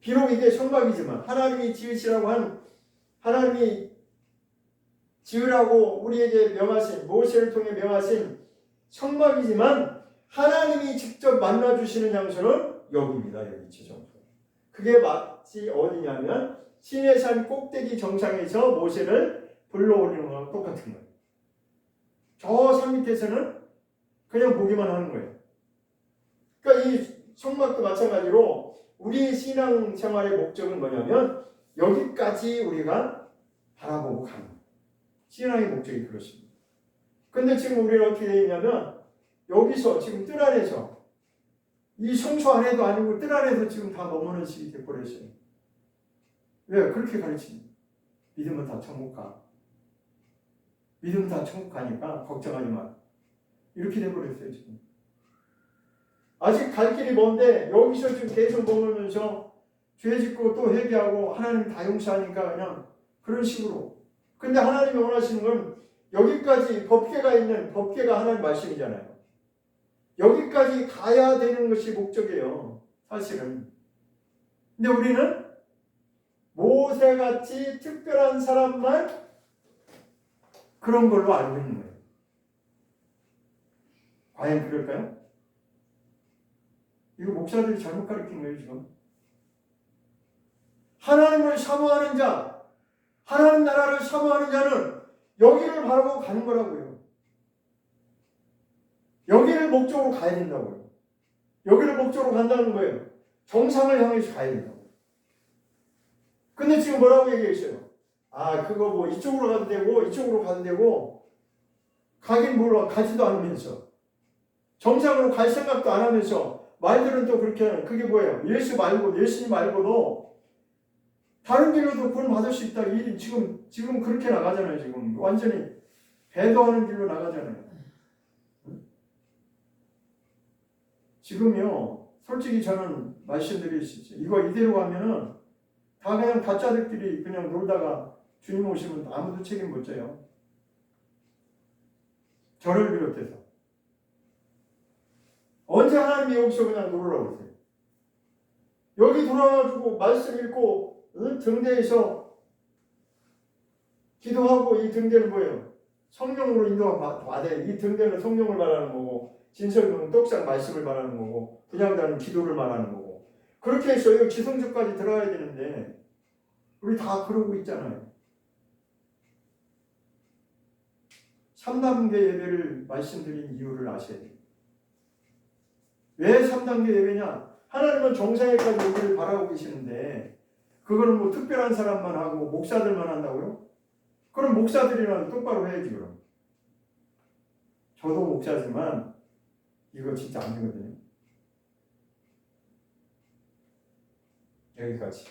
비록 이게 성막이지만 하나님이 지으시라고 한 하나님이 지으라고 우리에게 명하신 모세를 통해 명하신 성막이지만 하나님이 직접 만나주시는 장소는 여기입니다. 여기 지성소. 그게 마치 어디냐면 시내산 꼭대기 정상에서 모세를 불러오는 거랑 똑같은 거예요. 저 산 밑에서는 그냥 보기만 하는 거예요. 그러니까 이 성막도 마찬가지로 우리 신앙 생활의 목적은 뭐냐면 여기까지 우리가 바라보고 가는 거예요. 신앙의 목적이 그렇습니다. 근데 지금 우리는 어떻게 되어 있냐면 여기서 지금 뜰 안에서 이 성소 안에도 아니고 뜰 안에서 지금 다 머무는 식이 돼버렸어요. 왜? 그렇게 가르칩니다. 믿으면 다 천국 가. 믿으면 다 천국 가니까 걱정하지 마. 이렇게 돼버렸어요 지금. 아직 갈 길이 먼데 여기서 지금 계속 머물면서 죄 짓고 또 회개하고 하나님 다 용서하니까 그냥 그런 식으로. 근데 하나님이 원하시는 건 여기까지 법궤가 있는 법궤가 하나님 말씀이잖아요. 여기까지 가야 되는 것이 목적이에요. 사실은. 근데 우리는 모세같이 특별한 사람만 그런 걸로 알고 있는 거예요. 과연 그럴까요? 이거 목사들이 잘못 가르친 거예요 지금. 하나님을 사모하는 자, 하나님 나라를 사모하는 자는 여기를 바라보고 가는 거라고요. 여기를 목적으로 가야 된다고요. 여기를 목적으로 간다는 거예요. 정상을 향해서 가야 된다고. 근데 지금 뭐라고 얘기했어요? 아, 그거 뭐 이쪽으로 가도 되고 이쪽으로 가도 되고 가긴 몰라. 가지도 않으면서 정상으로 갈 생각도 안 하면서 말들은 또 그렇게 하는 그게 뭐예요? 예수님 말고도 다른 길로도 구원 받을 수 있다. 지금 그렇게 나가잖아요. 지금 완전히 배도하는 길로 나가잖아요. 지금요, 솔직히 저는 말씀드릴 수 있어요. 이거 이대로 가면은 다 그냥 가짜들끼리 그냥 놀다가 주님 오시면 아무도 책임 못 져요. 저를 비롯해서. 언제 하나님이 여기서 그냥 놀으라고 그러세요? 여기 돌아와가지고 말씀 읽고 등대에서 기도하고 이 등대는 뭐예요? 성령으로 인도받아야 이 등대는 성령을 말하는 거고 진설명은 떡상 말씀을 말하는 거고 분양단은 기도를 말하는 거고 그렇게 해서 여기 지성소까지 들어가야 되는데 우리 다 그러고 있잖아요. 3단계 예배를 말씀드린 이유를 아셔야 돼요. 왜 3단계 예배냐? 하나님은 정상회까지 오기를 바라고 계시는데 그거는 뭐 특별한 사람만 하고 목사들만 한다고요? 그럼 목사들이랑 똑바로 해야지 그럼. 저도 목사지만 이거 진짜 안 되거든요. 여기까지.